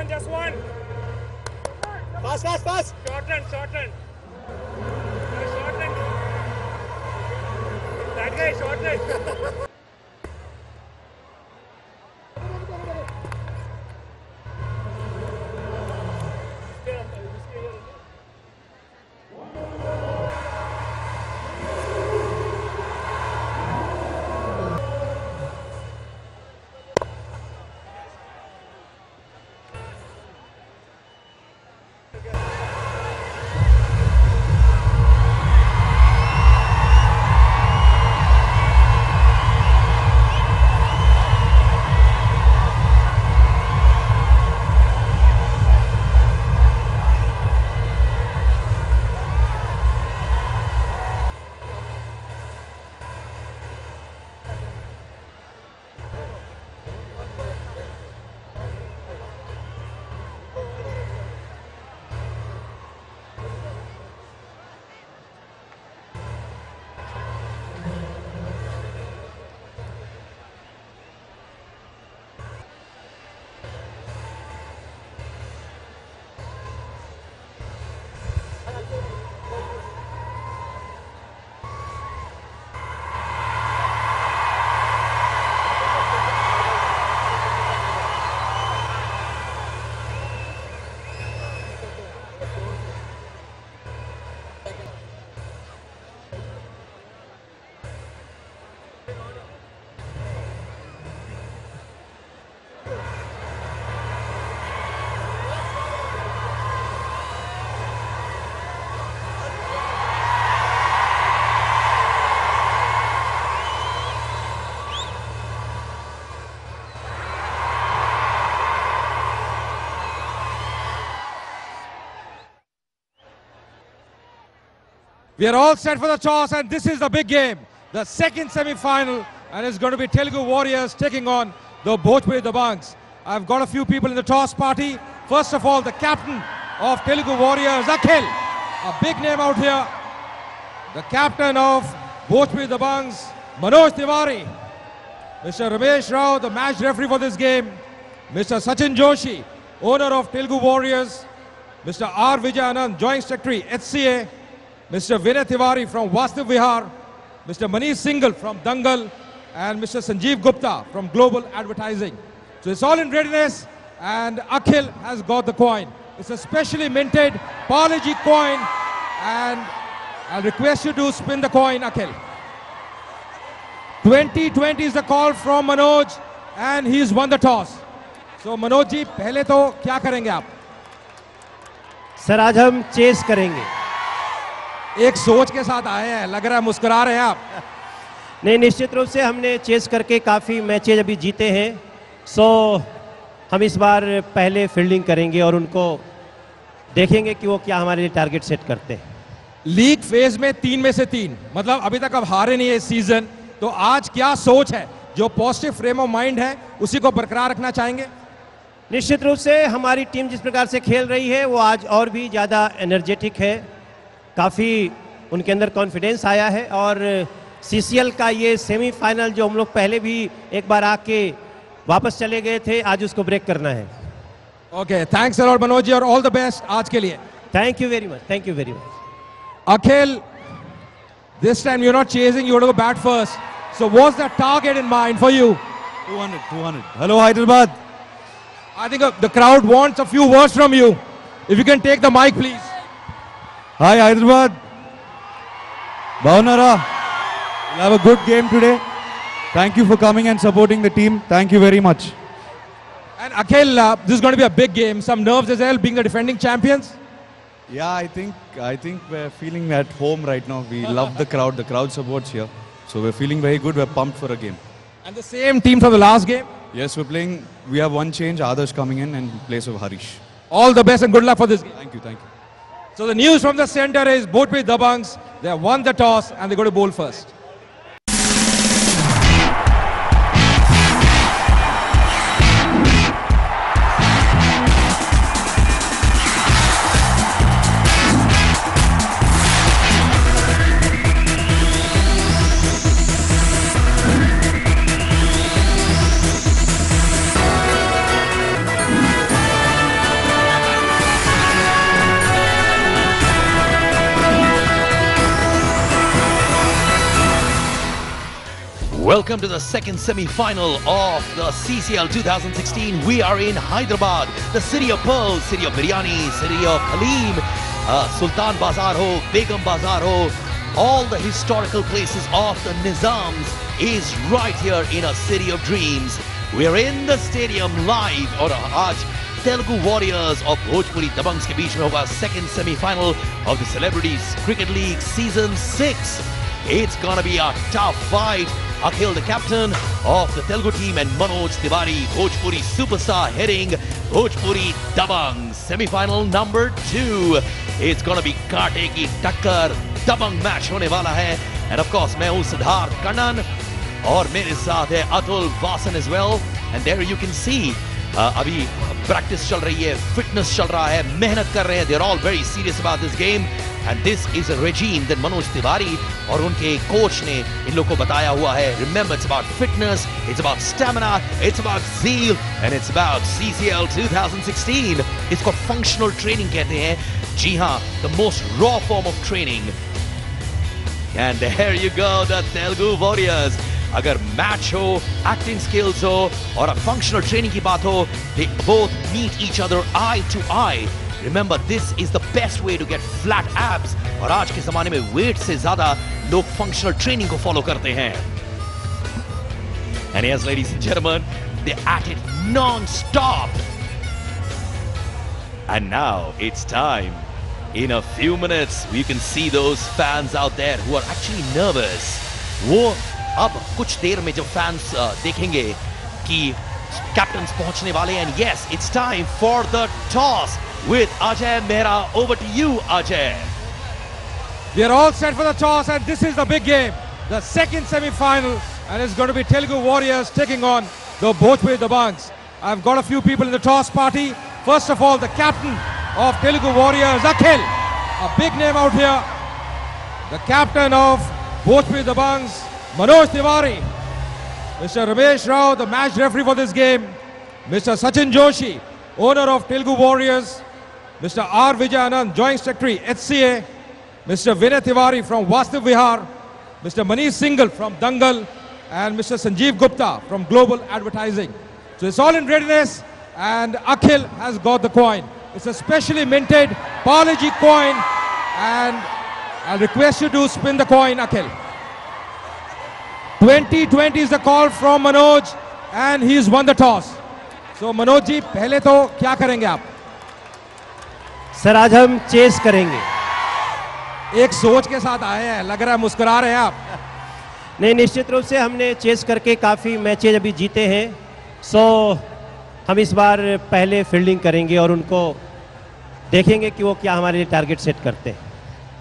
Just one. Fast. Shorten. That guy shorten. We are all set for the toss, and this is the big game, the second semi-final, and it's going to be Telugu Warriors taking on the Bhojpuri Dabangs. I've got a few people in the toss party. First of all, the captain of Telugu Warriors, Akhil, a big name out here. The captain of Bhojpuri Dabangs, Manoj Tiwari. Mr. Ramesh Rao, the match referee for this game. Mr. Sachin Joshi, owner of Telugu Warriors. Mr. R. Vijayanand, Joint Secretary, HCA. Mr. Vinay Tiwari from Vastav Vihar, Mr. Manish Singhal from Dangal, and Mr. Sanjeev Gupta from Global Advertising. So it's all in readiness, and Akhil has got the coin. It's a specially minted Parle-G coin, and I'll request you to spin the coin, Akhil. 2020 is the call from Manoj, and he's won the toss. So Manoj ji, पहले तो क्या करेंगे आप? Sir आज हम chess करेंगे. एक सोच के साथ आए हैं, लग रहा है मुस्कुरा रहे हैं आप. नहीं, निश्चित रूप से हमने चेस करके काफ़ी मैचेज अभी जीते हैं. सो हम इस बार पहले फील्डिंग करेंगे और उनको देखेंगे कि वो क्या हमारे लिए टारगेट सेट करते हैं. लीग फेज में 3 में से 3, मतलब अभी तक अब हारे नहीं है इस सीजन. तो आज क्या सोच है, जो पॉजिटिव फ्रेम ऑफ माइंड है उसी को बरकरार रखना चाहेंगे? निश्चित रूप से हमारी टीम जिस प्रकार से खेल रही है वो आज और भी ज़्यादा एनर्जेटिक है. काफ़ी उनके अंदर कॉन्फिडेंस आया है और सीसीएल का ये सेमीफाइनल जो हम लोग पहले भी एक बार आके वापस चले गए थे, आज उसको ब्रेक करना है. Okay, thanks a lot Manoj ji, और ऑल द बेस्ट आज के लिए. Thank you very much. Thank you very much. Akhil, this time you're not chasing, you want to go bat first. So what's the target in mind for you? 200. Hello Hyderabad. I think the crowd wants a few words from you. If you can take the mic, please. Hi Hyderabad. Bhavnara. We'll have a good game today. Thank you for coming and supporting the team. Thank you very much. And Akhil, this is going to be a big game. Some nerves as well, being the defending champions. Yeah, I think we're feeling at home right now. We love the crowd. The crowd supports here. So we're feeling very good. We're pumped for a game. And the same team from the last game. Yes, we're playing. We have one change. Adarsh coming in place of Harish. All the best and good luck for this game. Thank you, thank you. So the news from the center is Bhojpuri Dabangs, they have won the toss and they're going to bowl first. Welcome to the second semi-final of the CCL 2016. We are in Hyderabad, the city of pearls, city of biryani, city of Halim, Sultan Bazar ho, Begum Bazar ho, all the historical places of the Nizams is right here in a city of dreams. We are in the stadium live और आज Telugu Warriors of Bhojpuri Dabangs के बीच में होगा second semi-final of the Celebrities Cricket League Season 6. It's gonna be a tough fight. Akhil, the captain of the Telugu team, and Manoj Tiwari, Bhojpuri superstar, heading Bhojpuri Dabang. Semi-final number 2. It's gonna be kaate ki takkar Dabang match hone wala hai. And of course, मैं हूँ सिद्धार्थ कन्नन और मेरे साथ है Atul Vasan as well. And there you can see अभी practice चल रही है, fitness चल रहा है, मेहनत कर रहे हैं. They're all very serious about this game. And this is a regime that Manoj Tiwari और उनके कोच ने इन लोगों को बताया हुआ है. Remember, it's about fitness, it's about stamina, it's about zeal, and it's about CCL 2016. इसको functional training कहते हैं. जी हाँ, the most raw form of training. And there you go, the Telugu Warriors. अगर मैच हो, एक्टिंग स्किल्स हो और functional training की बात हो, they both meet each other eye to eye. Remember, this is the best way to get flat abs. और आज के ज़माने में वेट से ज़्यादा लोग फंक्शनल ट्रेनिंग को फॉलो करते हैं. And yes, ladies and gentlemen, they're at it non-stop. And now it's time. In a few minutes, we can see those fans out there who are actually nervous. वो अब कुछ देर में जब fans देखेंगे कि कैप्टन्स पहुंचने वाले हैं. And yes, it's time for the toss with Ajay Mehra. Over to you, Ajay. We are all set for the toss and this is the big game. The second semi-final, and it's going to be Telugu Warriors taking on the Bhojpuri Dabangs. I've got a few people in the toss party. First of all, the captain of Telugu Warriors, Akhil. A big name out here. The captain of Bhojpuri Dabangs, Manoj Tiwari. Mr. Ramesh Rao, the match referee for this game. Mr. Sachin Joshi, owner of Telugu Warriors. Mr. R. Vijayanand, Joint Secretary, HCA. Mr. Vinay Tiwari from Vastav Vihar. Mr. Manish Singhal from Dangal. And Mr. Sanjeev Gupta from Global Advertising. So it's all in readiness and Akhil has got the coin. It's a specially minted Parle-G coin and I'll request you to spin the coin, Akhil. 2020 is the call from Manoj and he's won the toss. So Manoj ji, पहले तो क्या करेंगे आप? Sir आज हम chess करेंगे. एक सोच के साथ आए हैं, लग रहा है मुस्कुरा रहे हैं आप. नहीं, निश्चित रूप से हमने चेस करके काफ़ी मैचेज अभी जीते हैं. सो हम इस बार पहले फील्डिंग करेंगे और उनको देखेंगे कि वो क्या हमारे लिए टारगेट सेट करते हैं.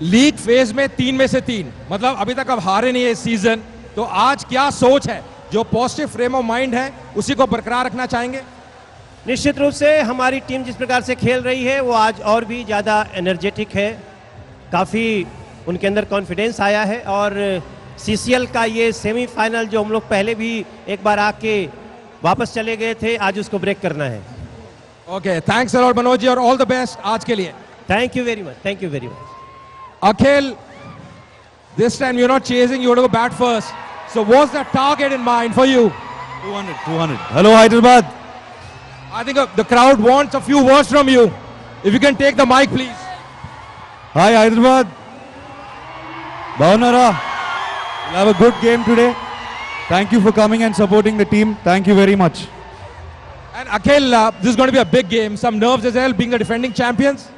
लीग फेज में 3 में से 3, मतलब अभी तक अब हारे नहीं है इस सीजन. तो आज क्या सोच है, जो पॉजिटिव फ्रेम ऑफ माइंड है उसी को बरकरार रखना चाहेंगे? निश्चित रूप से हमारी टीम जिस प्रकार से खेल रही है वो आज और भी ज़्यादा एनर्जेटिक है. काफ़ी उनके अंदर कॉन्फिडेंस आया है और सीसीएल का ये सेमीफाइनल जो हम लोग पहले भी एक बार आके वापस चले गए थे, आज उसको ब्रेक करना है. Okay, thanks a lot Manoj ji और ऑल द बेस्ट आज के लिए. Thank you very much. Thank you very much. Akhil, this time you're not chasing, you want to go bat first. So what's the target in mind for you? 200. Hello Hyderabad. I think the crowd wants a few words from you. If you can take the mic, please. Hi Hyderabad. Bhavnara. We'll have a good game today. Thank you for coming and supporting the team. Thank you very much. And Akhil, this is going to be a big game. Some nerves as well, being the defending champions.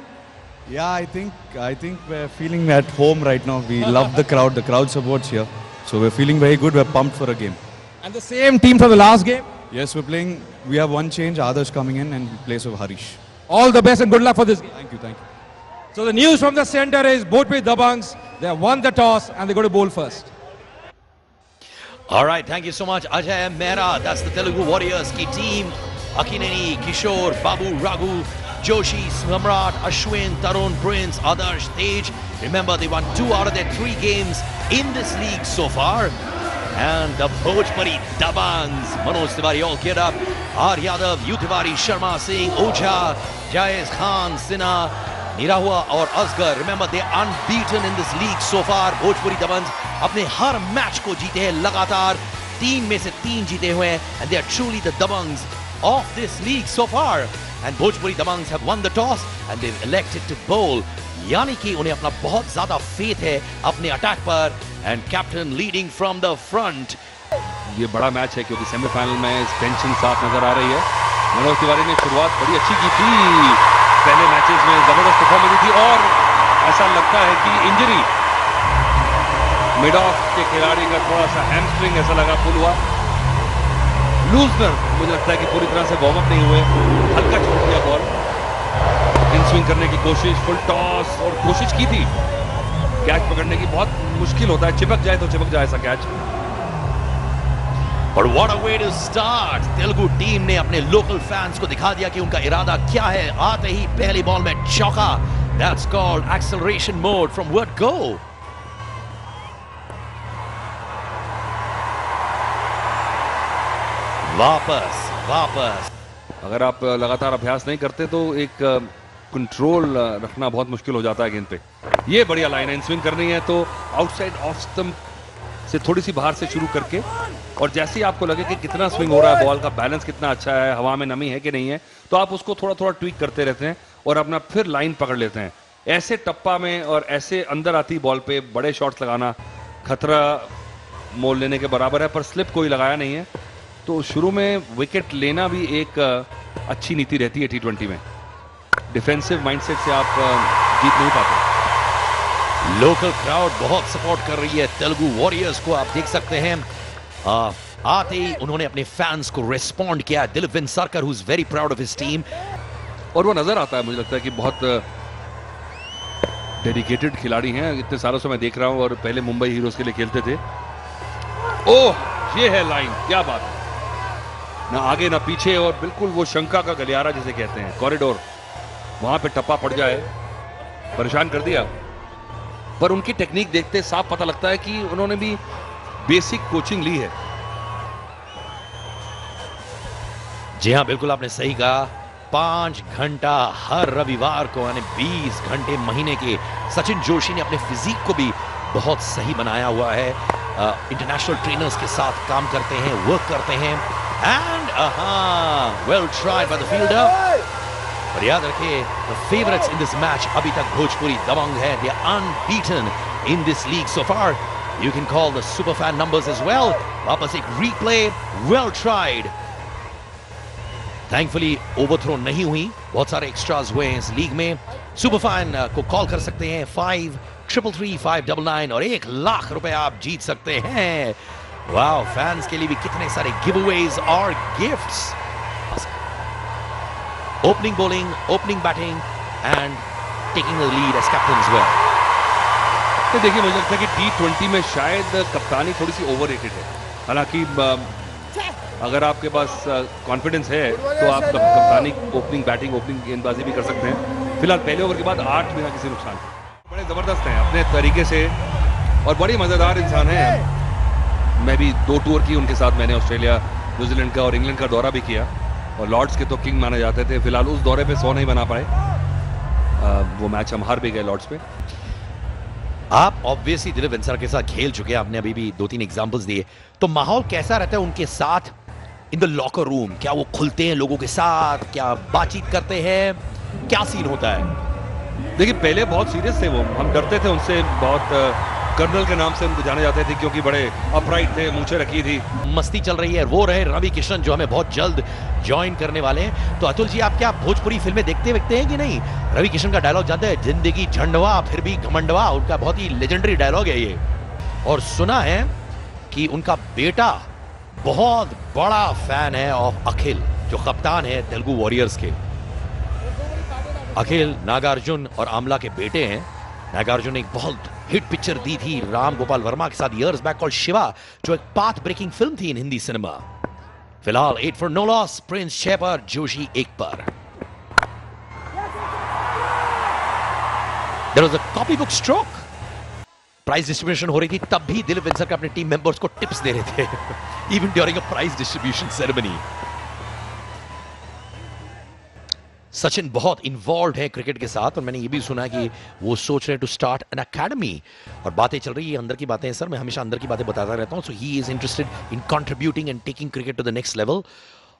Yeah, I think we're feeling at home right now. We love the crowd. The crowd supports here. So we're feeling very good. We're pumped for a game. And the same team from the last game. Yes, we're playing. We have one change. Adarsh coming in place of Harish. All the best and good luck for this game. Thank you. Thank you. So the news from the center is Bhojpuri Dabangs, they have won the toss and they go to bowl first. All right, thank you so much, Ajay Mehra. That's the Telugu Warriors ki team. Akineni, Kishore, Babu, Raghu, Joshi, Samrat, Ashwin, Tarun, Prince, Adarsh, Tej. Remember, they won 2 out of their 3 games in this league so far. And the Bhojpuri Dabangs, Manoj Tiwari all geared up. R. Yadav, U. Tiwari, Sharma Singh, Oja, Jais Khan, Sinha, Nirahua और Asghar. Remember, they are unbeaten in this league so far. Bhojpuri Dabangs अपने हर match को जीते हैं लगातार. 3 में से 3 जीते हुए हैं. And they are truly the Dabangs of this league so far. And Bhojpuri Dabangs have won the toss and they've elected to bowl. यानी कि उन्हें अपना बहुत ज्यादा फेथ है अपने अटैक पर. And captain leading from the front. ये बड़ा मैच है क्योंकि सेमीफाइनल में टेंशन साफ नजर आ रही है. मनोज तिवारी ने शुरुआत बड़ी अच्छी की थी. पहले मैचेस में जबरदस्त परफॉर्मेंस दी थी और ऐसा लगता है कि इंजरी मिड ऑफ के खिलाड़ी का थोड़ा सा हैमस्ट्रिंग ऐसा लगा पुल हुआ. लूजनर मुझे लगता है कि पूरी तरह से वार्म अप नहीं हुए. हल्का छूट गया बॉल. इन स्विंग करने की कोशिश, फुल टॉस और कोशिश की थी कैच पकड़ने की. बहुत मुश्किल होता है, चिपक जाए तो चिपक जाए ऐसा catch. But what a way to start! Telugu team ने अपने लोकल फैंस को दिखा दिया कि उनका इरादा क्या है. आते ही पहली बॉल में चौका. That's called acceleration mode from word go. वापस. अगर आप लगातार अभ्यास नहीं करते तो एक कंट्रोल रखना बहुत मुश्किल हो जाता है गेंद पे. ये बढ़िया लाइन है. इन स्विंग करनी है तो आउटसाइड ऑफ स्टंप से थोड़ी सी बाहर से शुरू करके और जैसे ही आपको लगे कि कितना स्विंग हो रहा है, बॉल का बैलेंस कितना अच्छा है, हवा में नमी है कि नहीं है, तो आप उसको थोड़ा थोड़ा ट्वीक करते रहते हैं और अपना फिर लाइन पकड़ लेते हैं. ऐसे टप्पा में और ऐसे अंदर आती बॉल पे बड़े शॉट्स लगाना खतरा मोल लेने के बराबर है. पर स्लिप कोई लगाया नहीं है तो शुरू में विकेट लेना भी एक अच्छी नीति रहती है T20 में. डिफेंसिव माइंडसेट से आप जीत नहीं पाते. लोकल क्राउड बहुत सपोर्ट कर रही है तेलुगु वॉरियर्स को. आप देख सकते हैं आते ही उन्होंने अपने फैंस को रिस्पॉन्ड किया. Dilip Vengsarkar who is very proud of his team. और वो नजर आता है, मुझे लगता है कि बहुत डेडिकेटेड खिलाड़ी हैं. इतने सालों से मैं देख रहा हूं और पहले मुंबई हीरोज के लिए खेलते थे. ओह, ये है लाइन. क्या बात है. ना आगे ना पीछे और बिल्कुल वो शंका का गलियारा जिसे कहते हैं, कॉरिडोर. वहां पे टप्पा पड़ जाए, परेशान कर दिया. पर उनकी टेक्निक देखते साफ पता लगता है कि उन्होंने भी बेसिक कोचिंग ली है. जी हाँ, बिल्कुल आपने सही कहा. 5 घंटा हर रविवार को, यानी 20 घंटे महीने के. सचिन जोशी ने अपने फिजिक को भी बहुत सही बनाया हुआ है. इंटरनेशनल ट्रेनर्स के साथ काम करते हैं, वर्क करते हैं. And well tried by the fielder. और याद रखिए, the favourites in this match अभी तक भोजपुरी दबंग है. They are unbeaten in this league so far. You can call the super fan numbers as well. वापस एक replay. Well tried. Thankfully overthrow नहीं हुई. बहुत सारे एक्स्ट्राज हुए हैं इस लीग में. सुपर फैन को कॉल कर सकते हैं 5333-599 और 1 लाख रुपए आप जीत सकते हैं. वाओ, फैंस के लिए भी कितने सारे गिवअवेज और gifts. Opening bowling, opening batting and taking the lead as captain as well. तो देखिए, मुझे लगता है कि T20 में शायद कप्तानी थोड़ी सी ओवररेटेड है. हालांकि अगर आपके पास कॉन्फिडेंस है तो आप कप्तानी, ओपनिंग बैटिंग, ओपनिंग गेंदबाजी भी कर सकते हैं. फिलहाल पहले ओवर के बाद 8 बिना किसी नुकसान के. बड़े जबरदस्त हैं अपने तरीके से और बड़ी मजेदार इंसान है. मैं भी 2 टूर की उनके साथ. मैंने ऑस्ट्रेलिया, न्यूजीलैंड का और इंग्लैंड का दौरा भी किया और लॉर्ड्स के तो किंग माने जाते थे. फिलहाल उस दौरे पे 100 नहीं बना पाए. वो मैच हम हार भी गए लॉर्ड्स पे. आप ऑब्वियसली दिलीप वेंसरकर के साथ खेल चुके हैं. आपने अभी भी 2-3 एग्जांपल्स दिए. तो माहौल कैसा रहता है उनके साथ इन द लॉकर रूम? क्या वो खुलते हैं लोगों के साथ? क्या बातचीत करते हैं? क्या सीन होता है? देखिए, पहले बहुत सीरियस थे वो. हम डरते थे उनसे. बहुत कर्नल के नाम से उनको जाने जाते थे क्योंकि बड़े अपराइट थे, मूंछें रखी थी. मस्ती चल रही है. वो रहे रवि किशन जो हमें बहुत जल्द ज्वाइन करने वाले हैं. तो अतुल जी, आप क्या भोजपुरी फिल्में देखते हैं कि नहीं? रवि किशन का डायलॉग जानते हैं, जिंदगी झंडवा फिर भी घमंडवा. उनका बहुत ही लेजेंडरी डायलॉग है ये. और सुना है कि उनका बेटा बहुत बड़ा फैन है ऑफ अखिल, जो कप्तान है तेलुगु वॉरियर्स के। अखिल नागार्जुन और आमला के बेटे हैं। नागार्जुन ने एक बहुत हिट पिक्चर दी थी राम गोपाल वर्मा के साथ ईयर्स बैक कॉल्ड शिवा, जो एक पाथ ब्रेकिंग फिल्म थी इन हिंदी सिनेमा। फिलहाल 8 फॉर नो लॉस, प्रिंस 6 पर, जोशी 1 पर। There was a copybook stroke. Prize distribution हो रही थी, तब भी दिलीप विंसर अपने टीम मेंबर्स को टिप्स दे रहे थे even during a prize distribution ceremony. Sachin बहुत इन्वॉल्व है क्रिकेट के साथ, और मैंने ये भी सुना कि वो सोच रहे हैं टू स्टार्ट एन अकेडमी, और बातें चल रही है, अंदर की बातें हैं सर, मैं हमेशा अंदर की बातें बताता रहता हूं। So he is interested in contributing and taking cricket to the next level,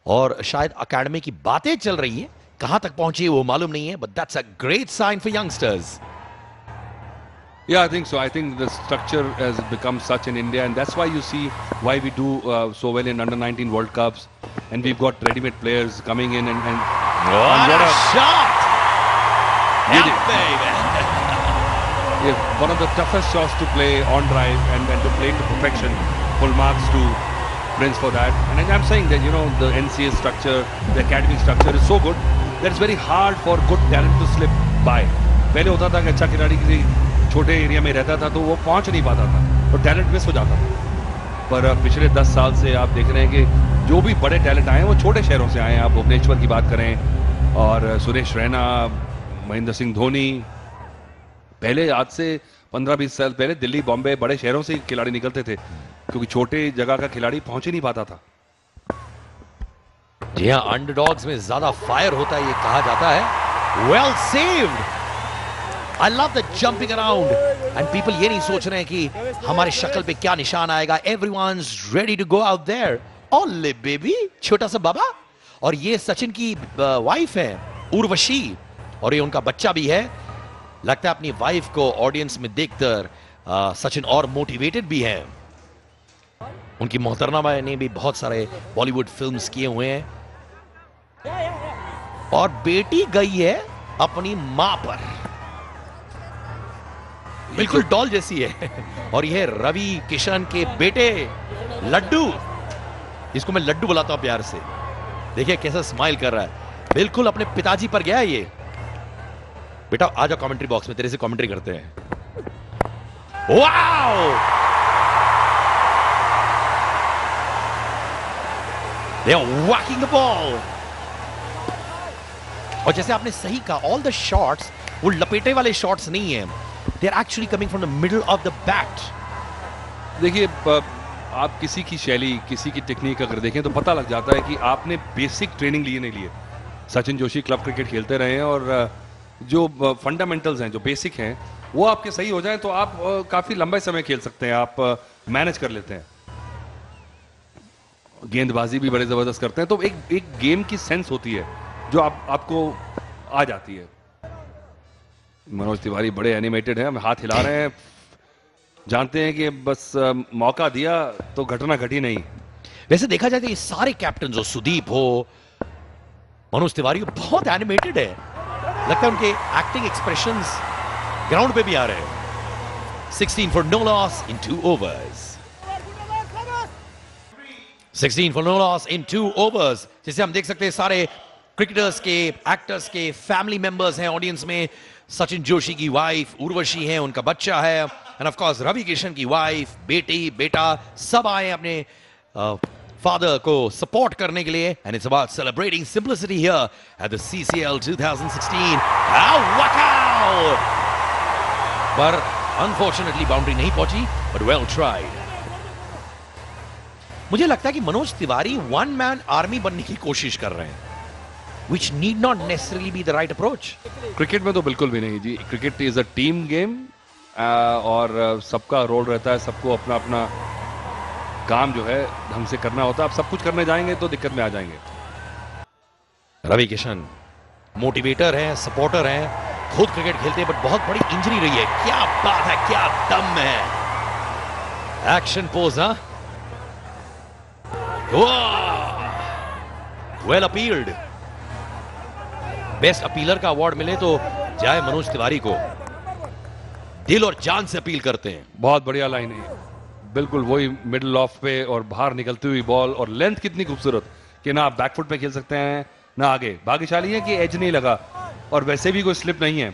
और शायद अकेडमी की बातें चल रही है, कहां तक पहुंची है वो मालूम नहीं है, but that's a great sign for youngsters. Yeah, I think so. I think the structure has become such in India, and that's why you see why we do so well in under-19 World Cups, and we've got ready-made players coming in and what a shot! Yeah, baby. Yeah, one of the toughest shots to play on drive and to play to perfection. Full marks to Prince for that. And I'm saying that, you know, the NCA structure, the academy structure is so good that it's very hard for good talent to slip by. पहले होता था कि अच्छा खिलाड़ी किसी छोटे area में रहता था तो वो पहुंच नहीं पाता था, तो टैलेंट मिस हो जाता था। पर पिछले 10 साल से आप देख रहे हैं कि जो भी बड़े टैलेंट आए हैं वो छोटे शहरों से आए हैं। आप भुवनेश्वर की बात करें, और सुरेश रैना, महेंद्र सिंह धोनी, पहले आज से 15-20 साल पहले दिल्ली, बॉम्बे, बड़े शहरों से खिलाड़ी निकलते थे, क्योंकि छोटे जगह का खिलाड़ी पहुंच ही नहीं पाता था। जी हाँ, अंडरडॉग्स में ज्यादा फायर होता है, ये कहा जाता है। Well saved. I love the jumping around, and people ये नहीं सोच रहे हैं कि हमारे शक्ल पे क्या निशान आएगा। Everyone's ready to go out there. Olle baby, छोटा सा बाबा। और ये सचिन की वाइफ है उर्वशी, और ये उनका बच्चा भी है। लगता है अपनी वाइफ को ऑडियंस में देखकर सचिन और मोटिवेटेड भी है। उनकी मोहतरमा ने भी बहुत सारे बॉलीवुड फिल्म्स किए हुए हैं, और बेटी गई है अपनी मां पर, बिल्कुल डॉल जैसी है। और यह रवि किशन के बेटे लड्डू, इसको मैं लड्डू बुलाता हूं प्यार से। देखिए कैसा स्माइल कर रहा है, बिल्कुल अपने पिताजी पर गया है ये। बेटा आजा कमेंट्री बॉक्स में, तेरे से कमेंट्री करते हैं। Wow, they are whacking the ball। और जैसे आपने सही कहा, ऑल द शॉट्स वो लपेटे वाले शॉट्स नहीं है, they are actually coming from the middle of the bat। देखिए, आप किसी की शैली, किसी की टेक्निक अगर देखें तो पता लग जाता है कि आपने बेसिक ट्रेनिंग लिए नहीं लिए। सचिन जोशी क्लब क्रिकेट खेलते रहे हैं, और जो फंडामेंटल्स हैं, जो बेसिक हैं, वो आपके सही हो जाएं तो आप काफी लंबे समय खेल सकते हैं, आप मैनेज कर लेते हैं। गेंदबाजी भी बड़े जबरदस्त करते हैं, तो एक गेम की सेंस होती है जो आपको आ जाती है। मनोज तिवारी बड़े एनिमेटेड हैं, हम हाथ हिला रहे हैं, जानते हैं कि बस मौका दिया तो घटना घटी नहीं। वैसे देखा जाए तो ये सारे कैप्टन हो, सुदीप हो, मनोज तिवारी बहुत एनिमेटेड है, लगता है उनके एक्टिंग एक्सप्रेशंस ग्राउंड पे भी आ रहे हैं। 16 for no loss in 2 overs। 16 for no loss in 2 overs, जिसे हम देख सकते हैं सारे क्रिकेटर्स के, एक्टर्स के फैमिली मेंबर्स हैं ऑडियंस में। सचिन जोशी की वाइफ उर्वशी है, उनका बच्चा है, and of course Ravi Kishan की वाइफ, बेटी, बेटा, सब आए अपने फादर को सपोर्ट करने के लिए। And it's about celebrating simplicity here at the CCL 2016। पर अनफॉर्चुनेटली बाउंड्री नहीं पहुंची, बट वेल ट्राइड। मुझे लगता है कि Manoj Tiwari one man army बनने की कोशिश कर रहे हैं, which need not necessarily be the right approach। Cricket में तो बिल्कुल भी नहीं जी, cricket is a team game, और सबका रोल रहता है, सबको अपना अपना काम जो है ढंग से करना होता है। आप सब कुछ करने जाएंगे तो दिक्कत में आ जाएंगे। रवि किशन मोटिवेटर हैं, सपोर्टर हैं, खुद क्रिकेट खेलते हैं, बट बहुत बड़ी इंजरी रही है। क्या बात है, क्या दम है। एक्शन पोज, हाँ, वेल अपील्ड। बेस्ट अपीलर का अवार्ड मिले तो जाए मनोज तिवारी को। दिल और जान से अपील करते हैं। बहुत बढ़िया लाइन है, बिल्कुल वही मिडल ऑफ पे और बाहर निकलती हुई बॉल, और लेंथ कितनी खूबसूरत कि ना आप बैकफुट पे खेल सकते हैं ना आगे। भाग्यशाली है कि एज नहीं लगा, और वैसे भी कोई स्लिप नहीं है,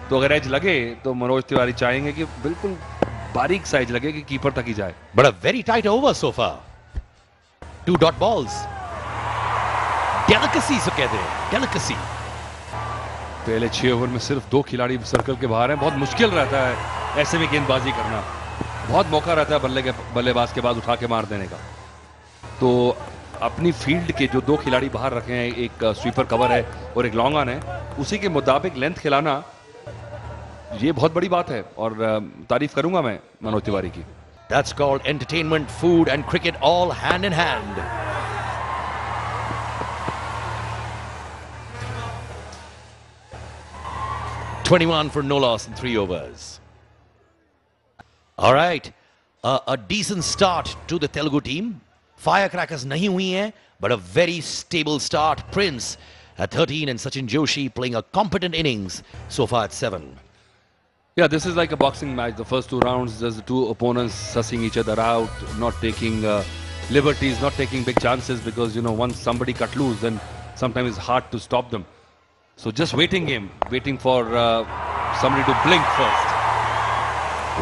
तो अगर एज लगे तो मनोज तिवारी चाहेंगे कि बिल्कुल बारीक सा एज लगे कि कीपर तक ही जाए। But a very tight over so far. 2 dot balls. Delicacy से कहते हैं, delicacy. पहले 6 ओवर में सिर्फ 2 खिलाड़ी सर्कल के बाहर हैं। बहुत मुश्किल रहता है ऐसे में गेंदबाजी करना, बहुत मौका रहता है बल्लेबाज के बाद उठा के मार देने का। तो अपनी फील्ड के जो 2 खिलाड़ी बाहर रखे हैं, एक स्वीपर कवर है और एक लॉन्ग ऑन है, उसी के मुताबिक लेंथ खिलाना ये बहुत बड़ी बात है, और तारीफ करूंगा मैं मनोज तिवारी की। That's called entertainment, food and cricket all hand in hand. $21 for no loss in 3 overs. All right, a decent start to the Telugu team. Firecrackers nahi hui hain, but a very stable start. Prince at 13 and Sachin Joshi playing a competent innings so far at 7. Yeah, this is like a boxing match. The first 2 rounds, there's the 2 opponents sussing each other out, not taking liberties, not taking big chances, because you know once somebody cut loose, then sometimes it's hard to stop them. So just waiting game, waiting for somebody to blink first.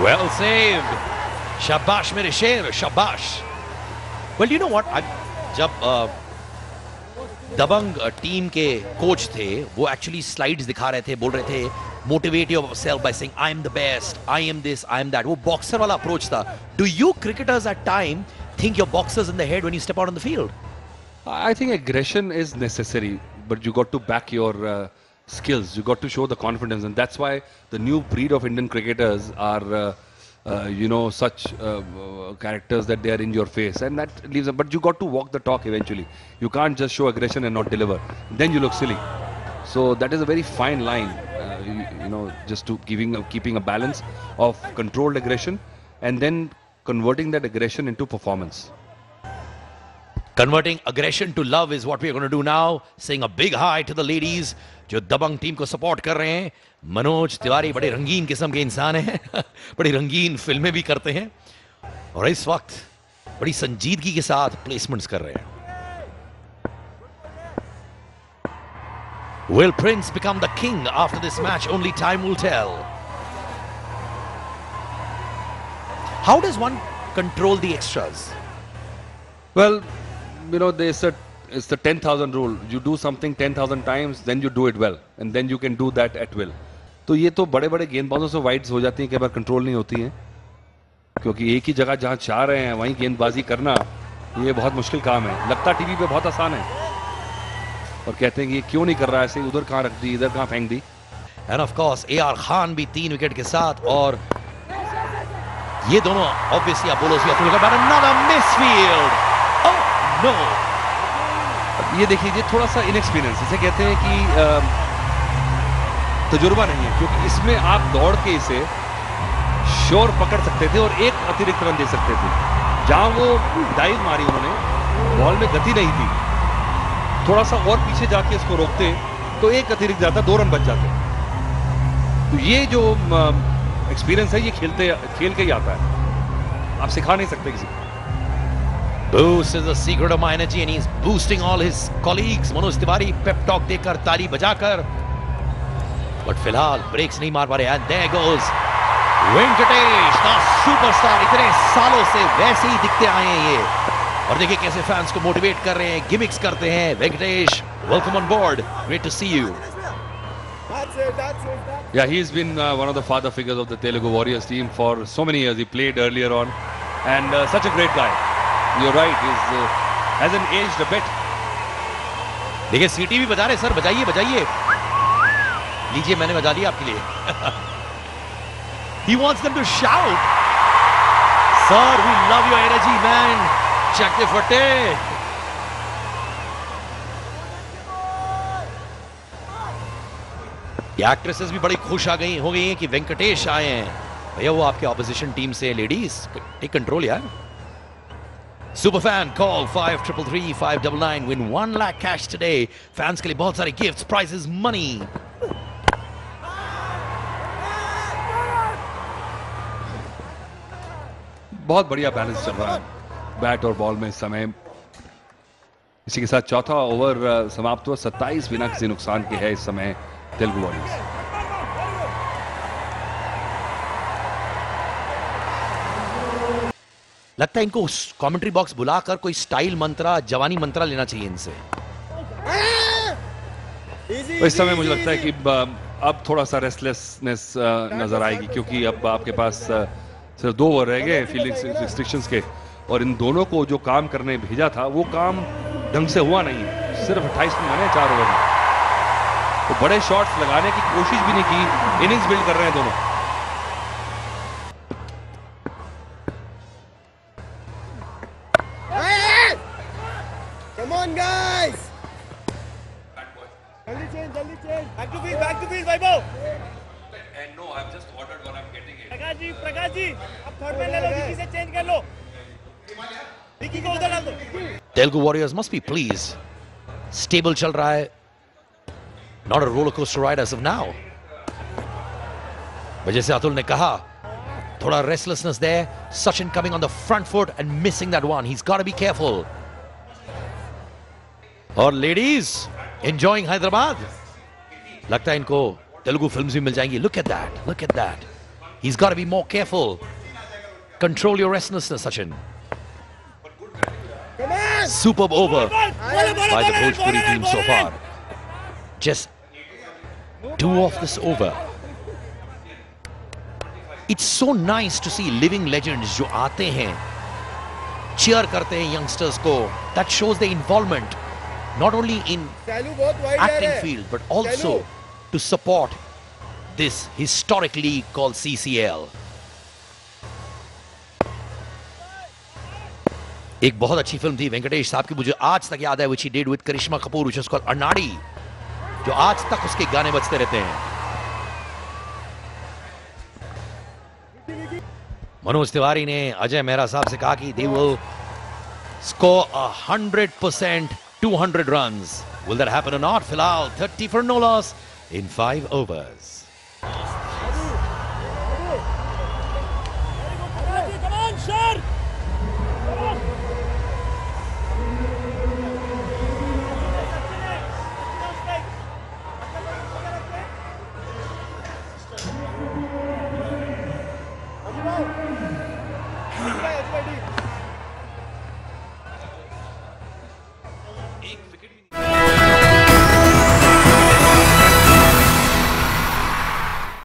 Well saved. Shabash mere sher, shabash. Well, you know what? जब दबंग team के coach थे, वो actually slides दिखा रहे थे, बोल रहे थे motivate yourself by saying I am the best, I am this, I am that. वो बॉक्सर वाला अप्रोच था. Do you cricketers at time think you're boxers in the head when you step out on the field? I think aggression is necessary, but you got to back your skills. You got to show the confidence, and that's why the new breed of Indian cricketers are, you know, such characters that they are in your face, and that leaves them. But you got to walk the talk eventually. You can't just show aggression and not deliver. Then you look silly. So that is a very fine line, you know, just to keeping a balance of controlled aggression and then converting that aggression into performance. Converting aggression to love is what we are going to do now. Saying a big hi to the ladies जो दबंग team को support कर रहे हैं. मनोज तिवारी बड़े रंगीन किस्म के इंसान हैं. बड़ी रंगीन फिल्में भी करते हैं, और इस वक्त बड़ी संजीदगी के साथ प्लेसमेंट्स कर रहे हैं. Will Prince become the king after this match? Only time will tell. How does one control the extras? Well, you know, it's the 10,000 rule. You do something 10,000 times, then you do it well, and then you can do that at will. तो ये तो बड़े बड़े गेंदबाजों से wides हो जाती हैं, कई बार कंट्रोल नहीं होती हैं, क्योंकि एक ही जगह जहां चाह रहे हैं वहीं गेंदबाजी करना ये बहुत मुश्किल काम है. लगता टीवी पे बहुत आसान है, और कहते हैं कि ये क्यों नहीं कर रहा है ऐसे, उधर कहां रख दी, इधर कहां फेंक दी. And of course, AR Khan भी 3 विकेट के साथ, और ये दोनों obviously आप बोलो but another misfield. Oh no. ये देखिए, ये थोड़ा सा इनएक्सपीरियंस, इसे कहते हैं कि तजुर्बा नहीं है, क्योंकि इसमें आप दौड़ के इसे श्योर पकड़ सकते थे और एक अतिरिक्त रन दे सकते थे. जहां वो डाइव मारी उन्होंने, बॉल में गति नहीं थी, थोड़ा सा और पीछे जाके इसको रोकते तो एक अतिरिक्त जाता, 2 रन बच जाते. तो ये जो एक्सपीरियंस है, ये खेल के ही आता है, आप सिखा नहीं सकते किसी को. Boost is the secret of my energy, and he's boosting all his colleagues. Manoj Tiwari pep talk देकर, ताली बजाकर, बट फिलहाल ब्रेक्स नहीं मार पा रहे. And there goes Venkatesh, the superstar. इतने सालों से वैसे ही दिखते आए हैं ये, और देखिए कैसे फैंस को मोटिवेट कर रहे हैं, गिमिक्स करते हैं. Venkatesh, welcome on board, great to see you. Yeah, he's been one of the father figures of the Telugu Warriors team for so many years. He played earlier on, and such a great guy. You're right, he hasn't aged a bit. देखिए सीटी भी बजा रहे. Sir बजाइए बजाइए, लीजिए मैंने बजा दिया आपके लिए. He wants them to shout. Sir, we love your energy, man. Check the footage. ये एक्ट्रेसेस भी बड़ी खुश हो गई हैं कि वेंकटेश आए हैं. भैया वो आपके ऑपोजिशन टीम से, लेडीज टेक कंट्रोल यार. Superfan call 5333 599. Win 1 lakh cash today. Fans के लिए बहुत सारे gifts, prizes, money. बहुत बढ़िया बैलेंस चल रहा है बैट और बॉल में इस समय। इसी के साथ चौथा ओवर समाप्त हुआ। 27 बिना किसी नुकसान के है इस समय तेलुगु वॉरियर्स। लगता है इनको कमेंट्री बॉक्स बुलाकर कोई स्टाइल मंत्रा, जवानी मंत्रा लेना चाहिए इनसे। इस समय मुझे लगता है कि अब थोड़ा सा रेस्टलेसनेस नजर आएगी, क्योंकि अब आपके पास सिर्फ 2 ओवर रह गए फील्डिंग रिस्ट्रिक्शंस के, और इन दोनों को जो काम करने भेजा था वो काम ढंग से हुआ नहीं है। सिर्फ 28 रन बने 4 ओवर में, तो बड़े शॉट्स लगाने की कोशिश भी नहीं की। इनिंग्स बिल्ड कर रहे हैं दोनों। Come on, guys! जल्दी change back to field Vaibhav. And no, I've just ordered what I'm getting it. Prakash ji अब थर्ड में ले लो, विकी से चेंज कर लो, विकी को उधर डाल दो। Telugu warriors must be please. Stable चल रहा है, not a roller coaster ride as of now. जैसे अतुल ने कहा, थोड़ा restlessness there. Sachin coming on the front foot and missing that one. He is got to be careful. और लेडीज एंजॉयिंग हैदराबाद। लगता है इनको तेलुगु फिल्म्स भी मिल जाएंगी। Look at that, look at that. He is got to be more careful. Control your restlessness Sachin. Superb over by the Bhojpuri team so far. Just 2 off this over. It's so nice to see living legends जो आते हैं, cheer करते हैं youngsters को. That shows their involvement not only in acting field but also to support this historic league called CCL. एक बहुत अच्छी film थी वेंकटेश साहब की, मुझे आज तक याद है, which he did with Karishma Kapoor, which is called अन्नाडी, जो आज तक उसके गाने बजते रहते हैं। मनोज तिवारी ने अजय मेहरा साहब से कहा कि they will score 100% 200 runs. Will that happen or not? फिलहाल 30 for no loss in 5 overs.